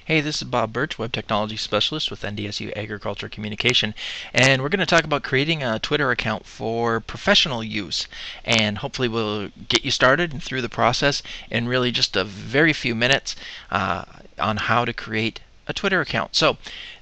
Hey, this is Bob Birch, Web Technology Specialist with NDSU Agriculture Communication, and we're going to talk about creating a Twitter account for professional use, and hopefully we'll get you started and through the process in really just a very few minutes on how to create a Twitter account. So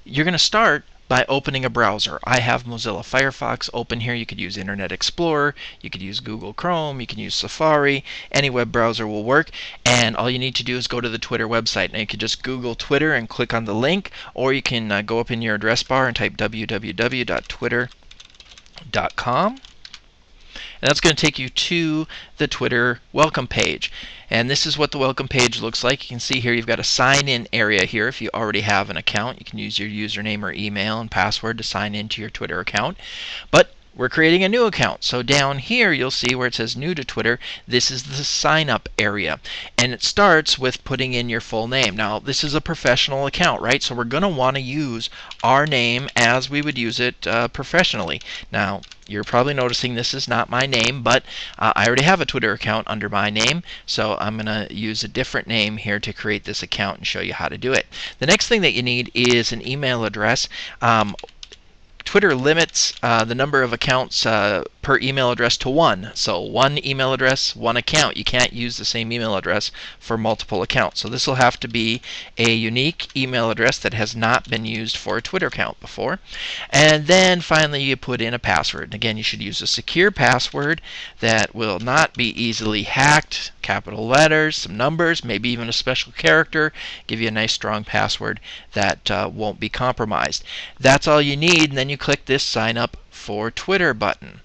you're going to start by opening a browser. I have Mozilla Firefox open here. You could use Internet Explorer, you could use Google Chrome, you can use Safari, any web browser will work, and all you need to do is go to the Twitter website. Now you could just Google Twitter and click on the link, or you can go up in your address bar and type www.twitter.com. And that's going to take you to the Twitter welcome page. And this is what the welcome page looks like. You can see here you've got a sign-in area here. If you already have an account, you can use your username or email and password to sign into your Twitter account. But we're creating a new account. So down here you'll see where it says new to Twitter. This is the sign up area. And it starts with putting in your full name. Now this is a professional account, right? So we're going to want to use our name as we would use it professionally. Now you're probably noticing this is not my name, but I already have a Twitter account under my name, so I'm going to use a different name here to create this account and show you how to do it. The next thing that you need is an email address. Twitter limits the number of accounts per email address to one. So one email address, one account. You can't use the same email address for multiple accounts. So this will have to be a unique email address that has not been used for a Twitter account before. And then finally you put in a password. And again, you should use a secure password that will not be easily hacked. Capital letters, some numbers, maybe even a special character. Give you a nice strong password that won't be compromised. That's all you need, and then you click this sign up for Twitter button.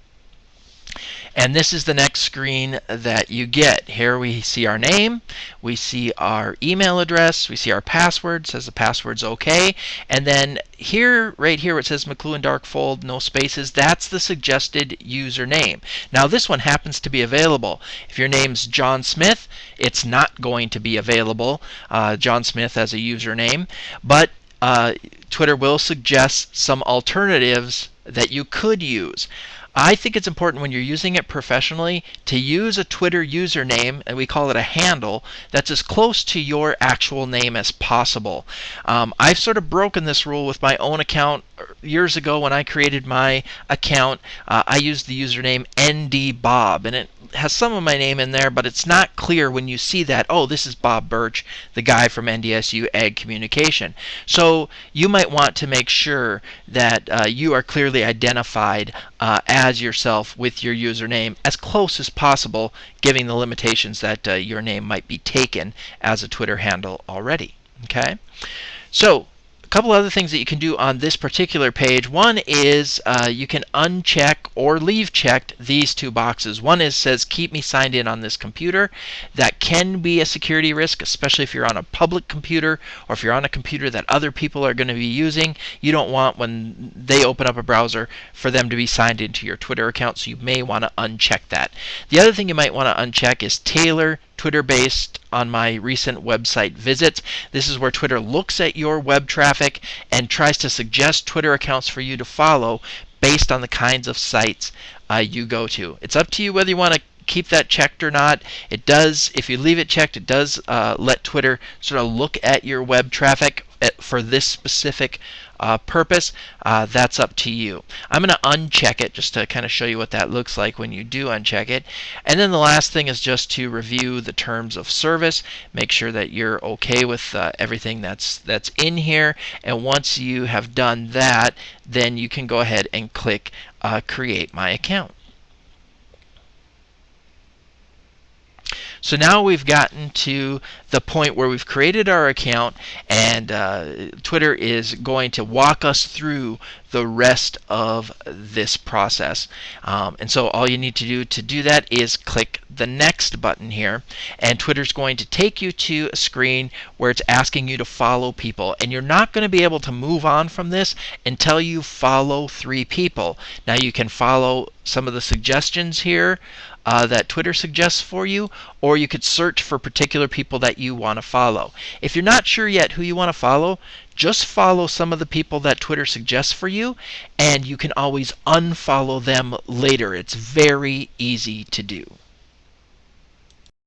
And this is the next screen that you get. Here we see our name, we see our email address, we see our password, says the password's okay, and then here, right here where it says McLuhan Darkfold, no spaces, that's the suggested username. Now this one happens to be available. If your name's John Smith, it's not going to be available, John Smith as a username, but Twitter will suggest some alternatives that you could use. I think it's important when you're using it professionally to use a Twitter username, and we call it a handle, that's as close to your actual name as possible. I've sort of broken this rule with my own account. Years ago when I created my account, I used the username ndbob, and it has some of my name in there, but it's not clear when you see that, oh, this is Bob Birch, the guy from NDSU Ag Communication. So you might want to make sure that you are clearly identified as yourself with your username as close as possible, given the limitations that your name might be taken as a Twitter handle already. Okay? So a couple other things that you can do on this particular page. One is you can uncheck or leave checked these two boxes. One is says keep me signed in on this computer. That can be a security risk, especially if you're on a public computer or if you're on a computer that other people are going to be using. You don't want, when they open up a browser, for them to be signed into your Twitter account, so you may want to uncheck that. The other thing you might want to uncheck is tailor Twitter based on my recent website visits. This is where Twitter looks at your web traffic and tries to suggest Twitter accounts for you to follow based on the kinds of sites you go to. It's up to you whether you want to keep that checked or not. It does, if you leave it checked, it does let Twitter sort of look at your web traffic for this specific purpose. That's up to you. I'm going to uncheck it just to kind of show you what that looks like when you do uncheck it. And then the last thing is just to review the terms of service. Make sure that you're okay with everything that's in here. And once you have done that, then you can go ahead and click Create My Account. So now we've gotten to the point where we've created our account, and Twitter is going to walk us through the rest of this process. And so all you need to do that is click the next button here, and Twitter's going to take you to a screen where it's asking you to follow people. And you're not going to be able to move on from this until you follow 3 people. Now you can follow some of the suggestions here that Twitter suggests for you, or you could search for particular people that you want to follow. If you're not sure yet who you want to follow, just follow some of the people that Twitter suggests for you, and you can always unfollow them later. It's very easy to do.